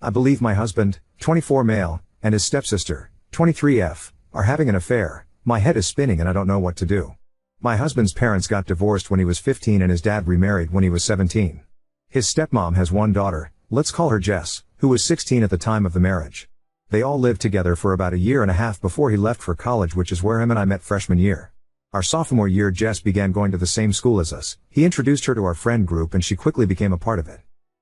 I believe my husband, 24 male, and his stepsister, 23F, are having an affair. My head is spinning and I don't know what to do. My husband's parents got divorced when he was 15 and his dad remarried when he was 17. His stepmom has one daughter, let's call her Jess, who was 16 at the time of the marriage. They all lived together for about a year and a half before he left for college, which is where him and I met freshman year. Our sophomore year, Jess began going to the same school as us. He introduced her to our friend group and she quickly became a part of it.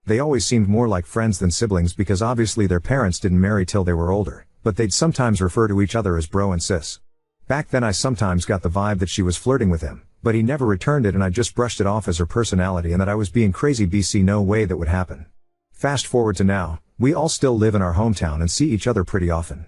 They always seemed more like friends than siblings because obviously their parents didn't marry till they were older, but they'd sometimes refer to each other as bro and sis. Back then I sometimes got the vibe that she was flirting with him, but he never returned it and I just brushed it off as her personality and that I was being crazy. No way that would happen. Fast forward to now, we all still live in our hometown and see each other pretty often.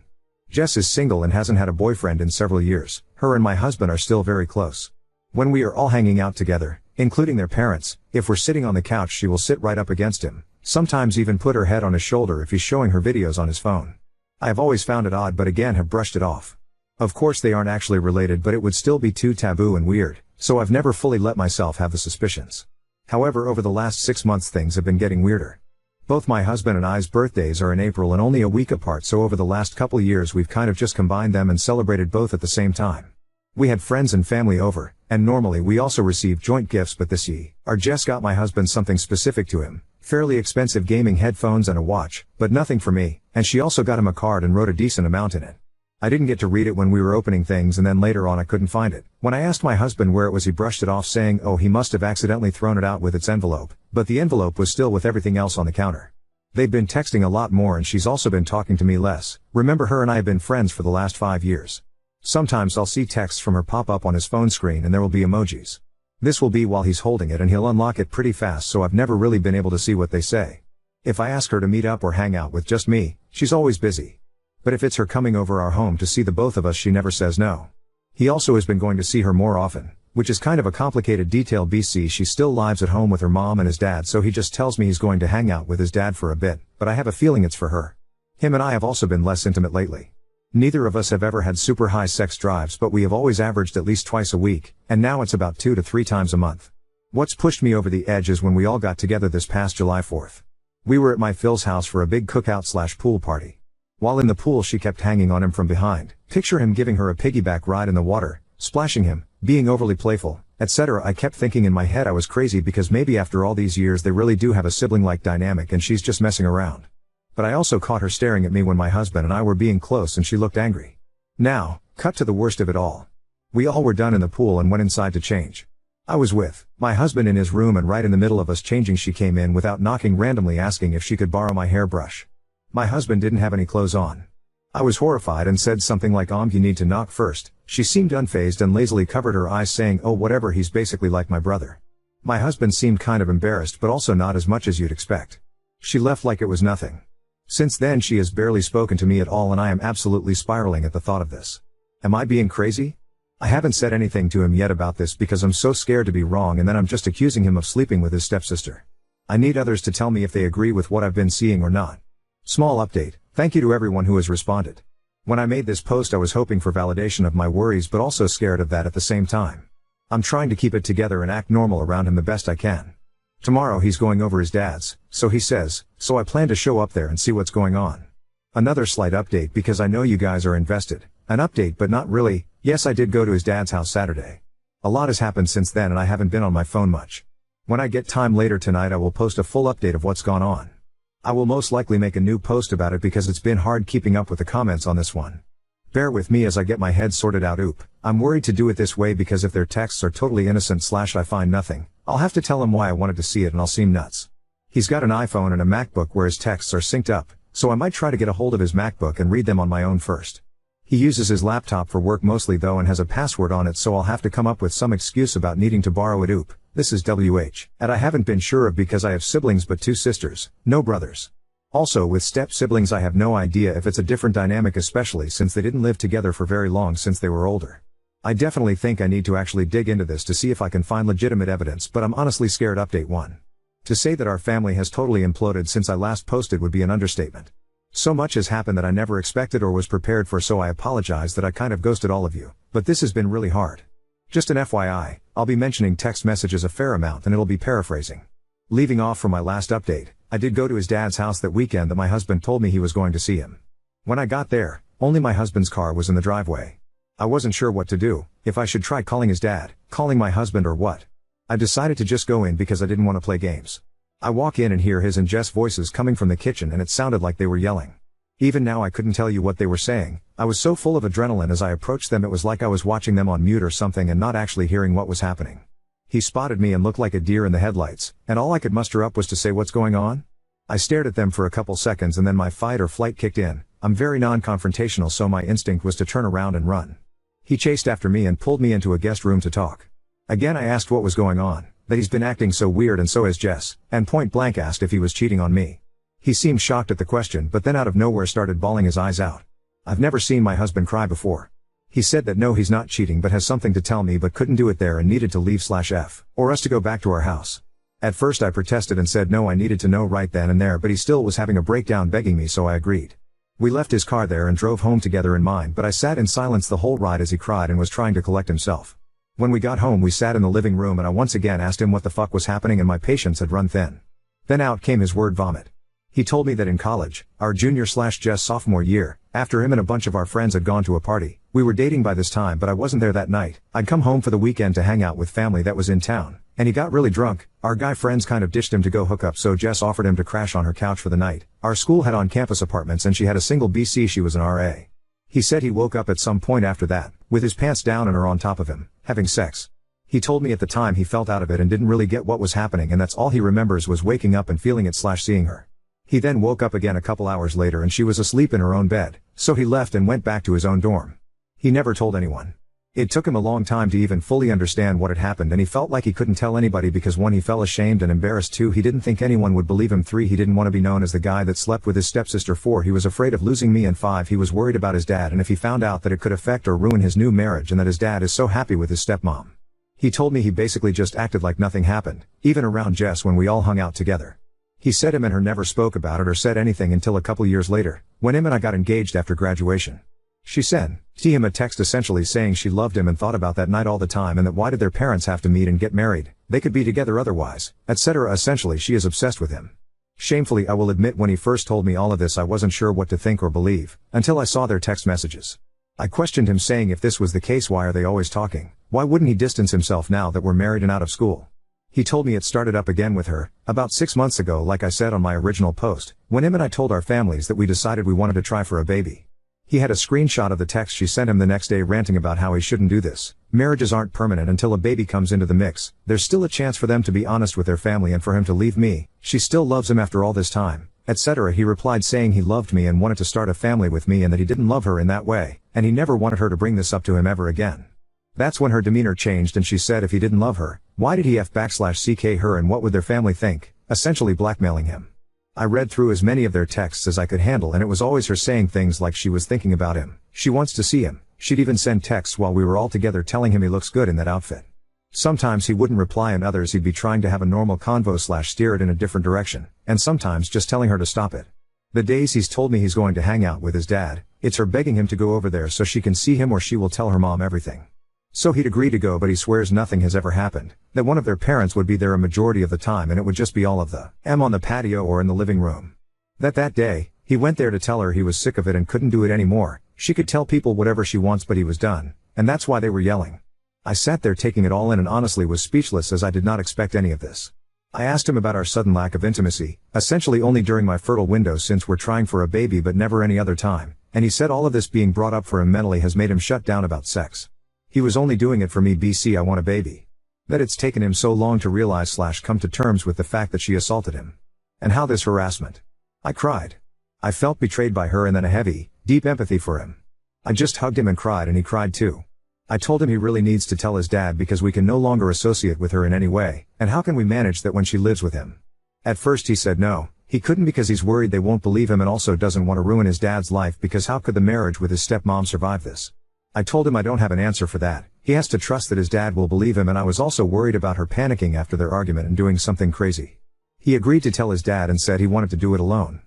Jess is single and hasn't had a boyfriend in several years. Her and my husband are still very close. When we are all hanging out together, including their parents, if we're sitting on the couch she will sit right up against him, sometimes even put her head on his shoulder if he's showing her videos on his phone. I have always found it odd but again have brushed it off. Of course they aren't actually related but it would still be too taboo and weird, so I've never fully let myself have the suspicions. However, over the last 6 months things have been getting weirder. Both my husband and I's birthdays are in April and only a week apart, so over the last couple years we've kind of just combined them and celebrated both at the same time. We had friends and family over, and normally we also receive joint gifts, but this year, Jess got my husband something specific to him, fairly expensive gaming headphones and a watch, but nothing for me, and she also got him a card and wrote a decent amount in it. I didn't get to read it when we were opening things and then later on I couldn't find it. When I asked my husband where it was he brushed it off saying oh he must have accidentally thrown it out with its envelope, but the envelope was still with everything else on the counter. They've been texting a lot more and she's also been talking to me less. Remember, her and I have been friends for the last 5 years. Sometimes I'll see texts from her pop up on his phone screen and there will be emojis. This will be while he's holding it and he'll unlock it pretty fast, so I've never really been able to see what they say. If I ask her to meet up or hang out with just me, she's always busy. But if it's her coming over our home to see the both of us, she never says no. He also has been going to see her more often, which is kind of a complicated detail. She still lives at home with her mom and his dad, so he just tells me he's going to hang out with his dad for a bit, but I have a feeling it's for her. Him and I have also been less intimate lately. Neither of us have ever had super high sex drives, but we have always averaged at least twice a week, and now it's about 2 to 3 times a month. What's pushed me over the edge is when we all got together this past July 4th. We were at my Phil's house for a big cookout/pool party. While in the pool she kept hanging on him from behind. Picture him giving her a piggyback ride in the water, splashing him, being overly playful, etc. I kept thinking in my head I was crazy because maybe after all these years they really do have a sibling-like dynamic and she's just messing around. But I also caught her staring at me when my husband and I were being close and she looked angry. Now, cut to the worst of it all. We all were done in the pool and went inside to change. I was with my husband in his room, and right in the middle of us changing she came in without knocking, randomly asking if she could borrow my hairbrush. My husband didn't have any clothes on. I was horrified and said something like you need to knock first. She seemed unfazed and lazily covered her eyes saying oh whatever, he's basically like my brother. My husband seemed kind of embarrassed but also not as much as you'd expect. She left like it was nothing. Since then she has barely spoken to me at all and I am absolutely spiraling at the thought of this. Am I being crazy? I haven't said anything to him yet about this because I'm so scared to be wrong and then I'm just accusing him of sleeping with his stepsister. I need others to tell me if they agree with what I've been seeing or not. Small update, thank you to everyone who has responded. When I made this post I was hoping for validation of my worries but also scared of that at the same time. I'm trying to keep it together and act normal around him the best I can. Tomorrow he's going over his dad's, so he says, so I plan to show up there and see what's going on. Another slight update because I know you guys are invested. An update but not really. Yes, I did go to his dad's house Saturday. A lot has happened since then and I haven't been on my phone much. When I get time later tonight I will post a full update of what's gone on. I will most likely make a new post about it because it's been hard keeping up with the comments on this one. Bear with me as I get my head sorted out. I'm worried to do it this way because if their texts are totally innocent / I find nothing, I'll have to tell him why I wanted to see it and I'll seem nuts. He's got an iPhone and a MacBook where his texts are synced up, so I might try to get a hold of his MacBook and read them on my own first. He uses his laptop for work mostly though and has a password on it, so I'll have to come up with some excuse about needing to borrow it. This is WH. And I haven't been sure of because I have siblings but 2 sisters, no brothers. Also with step-siblings I have no idea if it's a different dynamic, especially since they didn't live together for very long since they were older. I definitely think I need to actually dig into this to see if I can find legitimate evidence, but I'm honestly scared. Update 1. To say that our family has totally imploded since I last posted would be an understatement. So much has happened that I never expected or was prepared for, so I apologize that I kind of ghosted all of you, but this has been really hard. Just an FYI, I'll be mentioning text messages a fair amount and it'll be paraphrasing. Leaving off from my last update, I did go to his dad's house that weekend that my husband told me he was going to see him. When I got there, only my husband's car was in the driveway. I wasn't sure what to do, if I should try calling his dad, calling my husband or what. I decided to just go in because I didn't want to play games. I walk in and hear his and Jess' voices coming from the kitchen and it sounded like they were yelling. Even now I couldn't tell you what they were saying. I was so full of adrenaline as I approached them it was like I was watching them on mute or something and not actually hearing what was happening. He spotted me and looked like a deer in the headlights, and all I could muster up was to say, "What's going on?" I stared at them for a couple seconds and then my fight or flight kicked in. I'm very non-confrontational, so my instinct was to turn around and run. He chased after me and pulled me into a guest room to talk. Again I asked what was going on, that he's been acting so weird and so has Jess, and point blank asked if he was cheating on me. He seemed shocked at the question but then out of nowhere started bawling his eyes out. I've never seen my husband cry before. He said that no, he's not cheating but has something to tell me but couldn't do it there and needed to leave/F, or us to go back to our house. At first I protested and said no, I needed to know right then and there, but he still was having a breakdown begging me, so I agreed. We left his car there and drove home together in mine, but I sat in silence the whole ride as he cried and was trying to collect himself. When we got home we sat in the living room and I once again asked him what the fuck was happening and my patience had run thin. Then out came his word vomit. He told me that in college, our junior/Jess sophomore year, after him and a bunch of our friends had gone to a party, we were dating by this time but I wasn't there that night. I'd come home for the weekend to hang out with family that was in town, and he got really drunk. Our guy friends kind of ditched him to go hook up, so Jess offered him to crash on her couch for the night. Our school had on-campus apartments and she had a single BC, she was an RA. He said he woke up at some point after that, with his pants down and her on top of him, having sex. He told me at the time he felt out of it and didn't really get what was happening, and that's all he remembers was waking up and feeling it/seeing her. He then woke up again a couple hours later and she was asleep in her own bed, so he left and went back to his own dorm. He never told anyone. It took him a long time to even fully understand what had happened, and he felt like he couldn't tell anybody because 1, he felt ashamed and embarrassed. 2, he didn't think anyone would believe him. 3, he didn't want to be known as the guy that slept with his stepsister. 4, he was afraid of losing me. And 5, he was worried about his dad and if he found out that it could affect or ruin his new marriage and that his dad is so happy with his stepmom. He told me he basically just acted like nothing happened, even around Jess when we all hung out together. He said him and her never spoke about it or said anything until a couple years later, when him and I got engaged after graduation. She sent him a text essentially saying she loved him and thought about that night all the time, and that why did their parents have to meet and get married, they could be together otherwise, etc. Essentially she is obsessed with him. Shamefully I will admit when he first told me all of this I wasn't sure what to think or believe, until I saw their text messages. I questioned him saying if this was the case why are they always talking, why wouldn't he distance himself now that we're married and out of school? He told me it started up again with her, about 6 months ago like I said on my original post, when him and I told our families that we decided we wanted to try for a baby. He had a screenshot of the text she sent him the next day ranting about how he shouldn't do this. Marriages aren't permanent until a baby comes into the mix. There's still a chance for them to be honest with their family and for him to leave me. She still loves him after all this time, etc. He replied saying he loved me and wanted to start a family with me and that he didn't love her in that way, and he never wanted her to bring this up to him ever again. That's when her demeanor changed and she said if he didn't love her, why did he f/ck her and what would their family think, essentially blackmailing him. I read through as many of their texts as I could handle and it was always her saying things like she was thinking about him, she wants to see him. She'd even send texts while we were all together telling him he looks good in that outfit. Sometimes he wouldn't reply and others he'd be trying to have a normal convo/steer it in a different direction, and sometimes just telling her to stop it. The days he's told me he's going to hang out with his dad, it's her begging him to go over there so she can see him or she will tell her mom everything. So he'd agree to go but he swears nothing has ever happened, that one of their parents would be there a majority of the time and it would just be all of them on the patio or in the living room. That day, he went there to tell her he was sick of it and couldn't do it anymore. She could tell people whatever she wants but he was done, and that's why they were yelling. I sat there taking it all in and honestly was speechless as I did not expect any of this. I asked him about our sudden lack of intimacy, essentially only during my fertile window since we're trying for a baby but never any other time, and he said all of this being brought up for him mentally has made him shut down about sex. He was only doing it for me. I want a baby. That it's taken him so long to realize/come to terms with the fact that she assaulted him. And how this harassment. I cried. I felt betrayed by her and then a heavy, deep empathy for him. I just hugged him and cried and he cried too. I told him he really needs to tell his dad because we can no longer associate with her in any way, and how can we manage that when she lives with him? At first he said no, he couldn't because he's worried they won't believe him and also doesn't want to ruin his dad's life because how could the marriage with his stepmom survive this? I told him I don't have an answer for that. He has to trust that his dad will believe him, and I was also worried about her panicking after their argument and doing something crazy. He agreed to tell his dad and said he wanted to do it alone.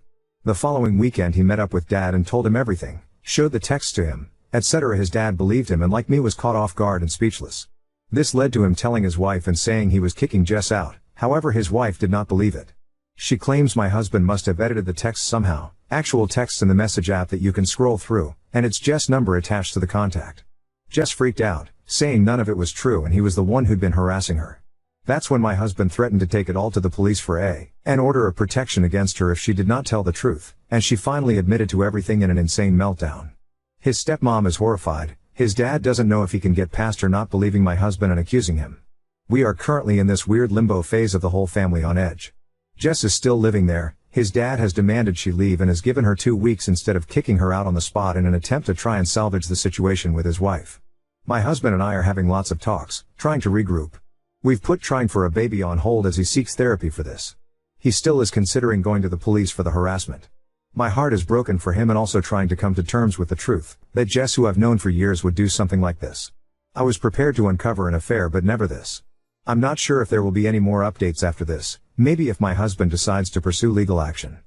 The following weekend he met up with dad and told him everything, showed the texts to him, etc. His dad believed him and like me was caught off guard and speechless. This led to him telling his wife and saying he was kicking Jess out, however his wife did not believe it. She claims my husband must have edited the text somehow, actual texts in the message app that you can scroll through, and it's Jess' number attached to the contact. Jess freaked out, saying none of it was true and he was the one who'd been harassing her. That's when my husband threatened to take it all to the police for an order of protection against her if she did not tell the truth, and she finally admitted to everything in an insane meltdown. His stepmom is horrified. His dad doesn't know if he can get past her not believing my husband and accusing him. We are currently in this weird limbo phase of the whole family on edge. Jess is still living there. His dad has demanded she leave and has given her 2 weeks instead of kicking her out on the spot in an attempt to try and salvage the situation with his wife. My husband and I are having lots of talks, trying to regroup. We've put trying for a baby on hold as he seeks therapy for this. He still is considering going to the police for the harassment. My heart is broken for him and also trying to come to terms with the truth, that Jess, who I've known for years, would do something like this. I was prepared to uncover an affair but never this. I'm not sure if there will be any more updates after this, maybe if my husband decides to pursue legal action.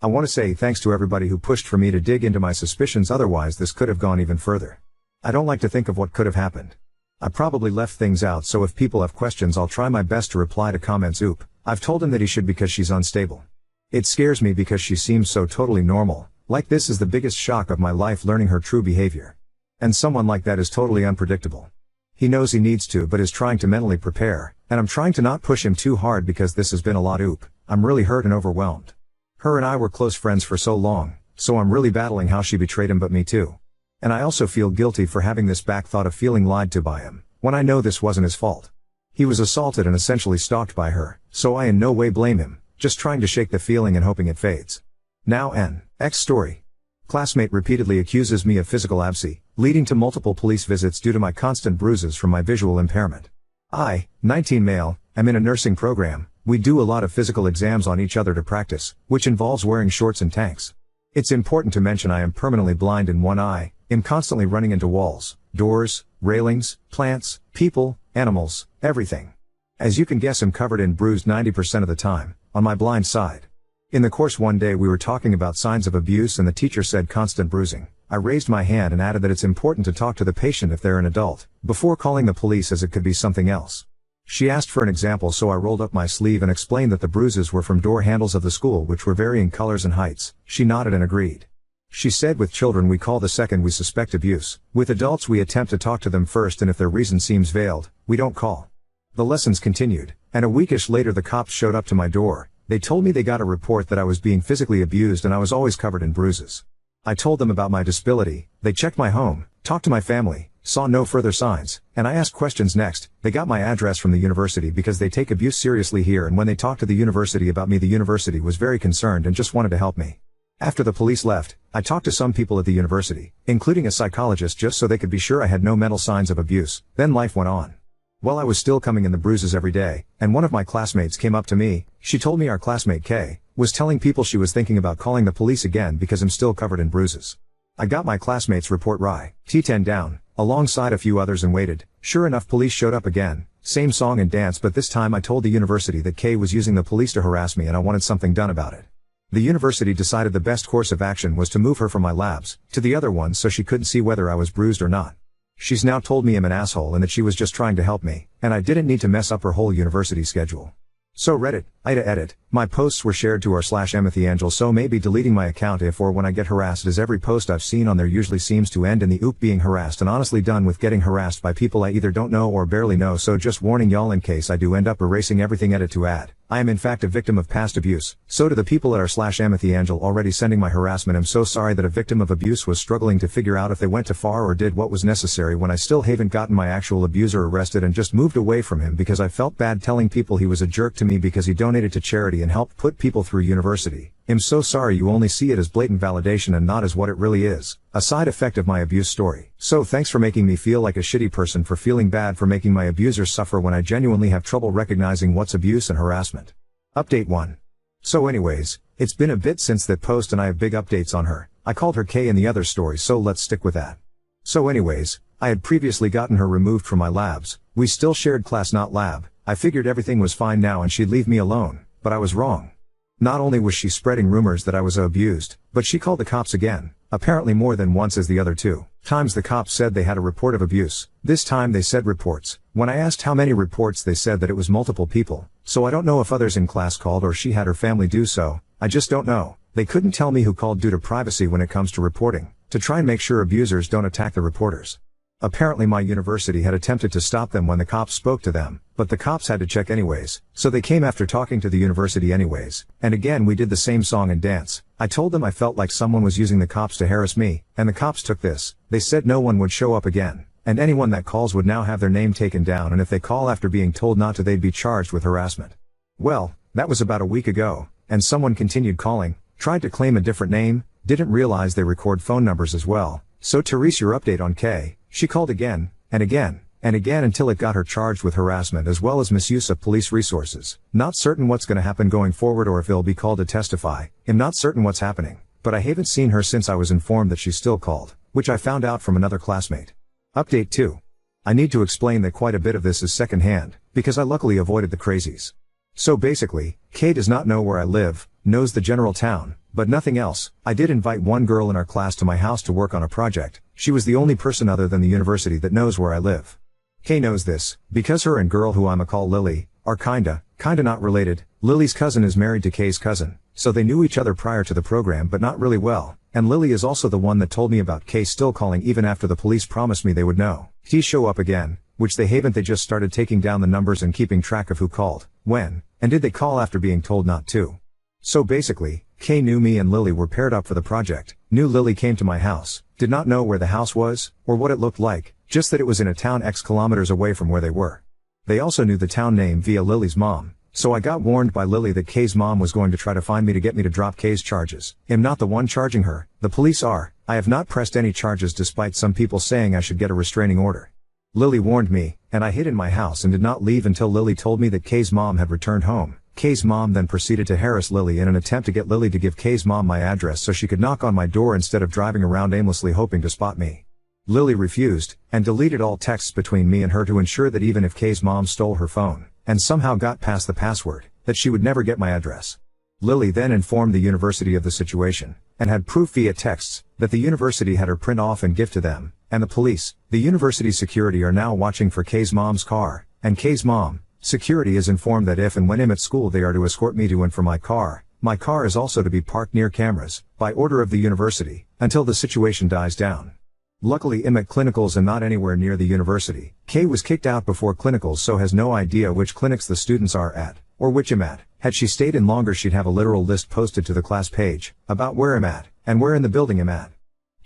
I want to say thanks to everybody who pushed for me to dig into my suspicions, otherwise this could have gone even further. I don't like to think of what could have happened. I probably left things out, so if people have questions I'll try my best to reply to comments. I've told him that he should because she's unstable. It scares me because she seems so totally normal, like this is the biggest shock of my life, learning her true behavior. And someone like that is totally unpredictable. He knows he needs to but is trying to mentally prepare, and I'm trying to not push him too hard because this has been a lot. I'm really hurt and overwhelmed. Her and I were close friends for so long, so I'm really battling how she betrayed him, but me too. And I also feel guilty for having this back thought of feeling lied to by him, when I know this wasn't his fault. He was assaulted and essentially stalked by her, so I in no way blame him, just trying to shake the feeling and hoping it fades. Now an story. Classmate repeatedly accuses me of physical absence, leading to multiple police visits due to my constant bruises from my visual impairment. I, 19 male, am in a nursing program. We do a lot of physical exams on each other to practice, which involves wearing shorts and tanks. It's important to mention I am permanently blind in one eye, am constantly running into walls, doors, railings, plants, people, animals, everything. As you can guess, I'm covered in bruised 90% of the time, on my blind side. In the course one day we were talking about signs of abuse and the teacher said constant bruising. I raised my hand and added that it's important to talk to the patient if they're an adult, before calling the police, as it could be something else. She asked for an example, so I rolled up my sleeve and explained that the bruises were from door handles of the school, which were varying colors and heights. She nodded and agreed. She said with children we call the second we suspect abuse. With adults we attempt to talk to them first, and if their reason seems veiled, we don't call. The lessons continued, and a weekish later the cops showed up to my door. They told me they got a report that I was being physically abused and I was always covered in bruises. I told them about my disability. They checked my home, talked to my family, saw no further signs, and I asked questions next. They got my address from the university because they take abuse seriously here, and when they talked to the university about me, the university was very concerned and just wanted to help me. After the police left, I talked to some people at the university, including a psychologist, just so they could be sure I had no mental signs of abuse. Then life went on. Well, I was still coming in the bruises every day, and one of my classmates came up to me. She told me our classmate Kay was telling people she was thinking about calling the police again because I'm still covered in bruises. I got my classmate's report right, T10 down, alongside a few others, and waited. Sure enough, police showed up again, same song and dance, but this time I told the university that Kay was using the police to harass me and I wanted something done about it. The university decided the best course of action was to move her from my labs to the other ones so she couldn't see whether I was bruised or not. She's now told me I'm an asshole and that she was just trying to help me, and I didn't need to mess up her whole university schedule. So Reddit, Ida edit, my posts were shared to r/EmpathyAngel, so maybe deleting my account if or when I get harassed, as every post I've seen on there usually seems to end in the being harassed, and honestly done with getting harassed by people I either don't know or barely know, so just warning y'all in case I do end up erasing everything. Edit to add, I am in fact a victim of past abuse, so to the people at r/EmpathyAngel already sending my harassment, I'm so sorry that a victim of abuse was struggling to figure out if they went too far or did what was necessary when I still haven't gotten my actual abuser arrested and just moved away from him because I felt bad telling people he was a jerk to me because he donated to charity and helped put people through university. I'm so sorry you only see it as blatant validation and not as what it really is, a side effect of my abuse story. So thanks for making me feel like a shitty person for feeling bad for making my abusers suffer when I genuinely have trouble recognizing what's abuse and harassment. Update 1. So anyways, it's been a bit since that post and I have big updates on her. I called her Kay in the other story, so let's stick with that. So anyways, I had previously gotten her removed from my labs. We still shared class, not lab. I figured everything was fine now and she'd leave me alone, but I was wrong. Not only was she spreading rumors that I was abused, but she called the cops again, apparently more than once as the other two times the cops said they had a report of abuse. This time they said reports. When I asked how many reports, they said that it was multiple people. So I don't know if others in class called or she had her family do so. I just don't know. They couldn't tell me who called due to privacy when it comes to reporting, to try and make sure abusers don't attack the reporters. Apparently my university had attempted to stop them when the cops spoke to them, but the cops had to check anyways, so they came after talking to the university anyways. And again we did the same song and dance. I told them I felt like someone was using the cops to harass me, and the cops took this. They said no one would show up again, and anyone that calls would now have their name taken down, and if they call after being told not to, they'd be charged with harassment. Well, that was about a week ago, and someone continued calling, tried to claim a different name, didn't realize they record phone numbers as well. So Therese, your update on Kay. She called again, and again, and again until it got her charged with harassment as well as misuse of police resources. Not certain what's gonna happen going forward or if it'll be called to testify. I'm not certain what's happening, but I haven't seen her since I was informed that she's still called, which I found out from another classmate. Update 2. I need to explain that quite a bit of this is secondhand, because I luckily avoided the crazies. So basically, Kay does not know where I live, knows the general town, but nothing else. I did invite one girl in our class to my house to work on a project. She was the only person other than the university that knows where I live. Kay knows this, because her and girl who I'ma call Lily, are kinda not related. Lily's cousin is married to Kay's cousin, so they knew each other prior to the program but not really well, and Lily is also the one that told me about Kay still calling even after the police promised me they would know. He show up again, which they haven't. They just started taking down the numbers and keeping track of who called, when, and did they call after being told not to. So basically, Kay knew me and Lily were paired up for the project, knew Lily came to my house, did not know where the house was, or what it looked like, just that it was in a town X kilometers away from where they were. They also knew the town name via Lily's mom, so I got warned by Lily that Kay's mom was going to try to find me to get me to drop Kay's charges. I'm not the one charging her, the police are. I have not pressed any charges despite some people saying I should get a restraining order. Lily warned me, and I hid in my house and did not leave until Lily told me that Kay's mom had returned home. Kay's mom then proceeded to harass Lily in an attempt to get Lily to give Kay's mom my address so she could knock on my door instead of driving around aimlessly hoping to spot me. Lily refused, and deleted all texts between me and her to ensure that even if Kay's mom stole her phone, and somehow got past the password, that she would never get my address. Lily then informed the university of the situation, and had proof via texts, that the university had her print off and give to them, and the police, the university security are now watching for Kay's mom's car, and Kay's mom, security is informed that if and when I'm at school they are to escort me to and from my car. My car is also to be parked near cameras, by order of the university, until the situation dies down. Luckily I'm at clinicals and not anywhere near the university. Kay was kicked out before clinicals so has no idea which clinics the students are at, or which I'm at. Had she stayed in longer she'd have a literal list posted to the class page, about where I'm at, and where in the building I'm at.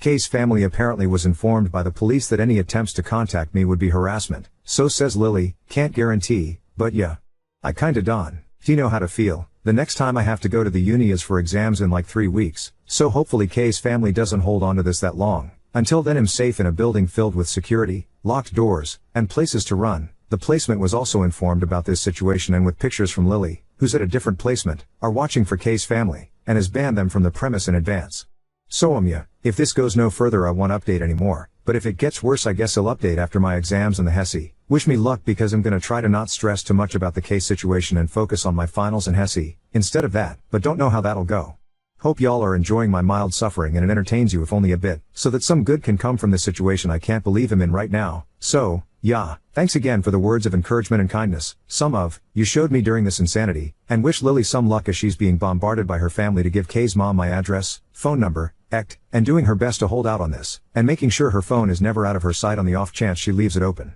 Kay's family apparently was informed by the police that any attempts to contact me would be harassment, so says Lily, can't guarantee, but yeah. I kinda don't know how to feel. The next time I have to go to the uni is for exams in like 3 weeks, so hopefully Kay's family doesn't hold on to this that long. Until then I'm safe in a building filled with security, locked doors, and places to run. The placement was also informed about this situation and with pictures from Lily, who's at a different placement, are watching for Kay's family, and has banned them from the premise in advance. So yeah, if this goes no further I won't update anymore, but if it gets worse I guess I'll update after my exams and the HESI. Wish me luck because I'm gonna try to not stress too much about the case situation and focus on my finals and HESI, instead of that, but don't know how that'll go. Hope y'all are enjoying my mild suffering and it entertains you if only a bit, so that some good can come from this situation I can't believe I'm in right now. So, yeah, thanks again for the words of encouragement and kindness, some of you showed me during this insanity, and wish Lily some luck as she's being bombarded by her family to give Kay's mom my address, phone number, and doing her best to hold out on this, and making sure her phone is never out of her sight on the off chance she leaves it open.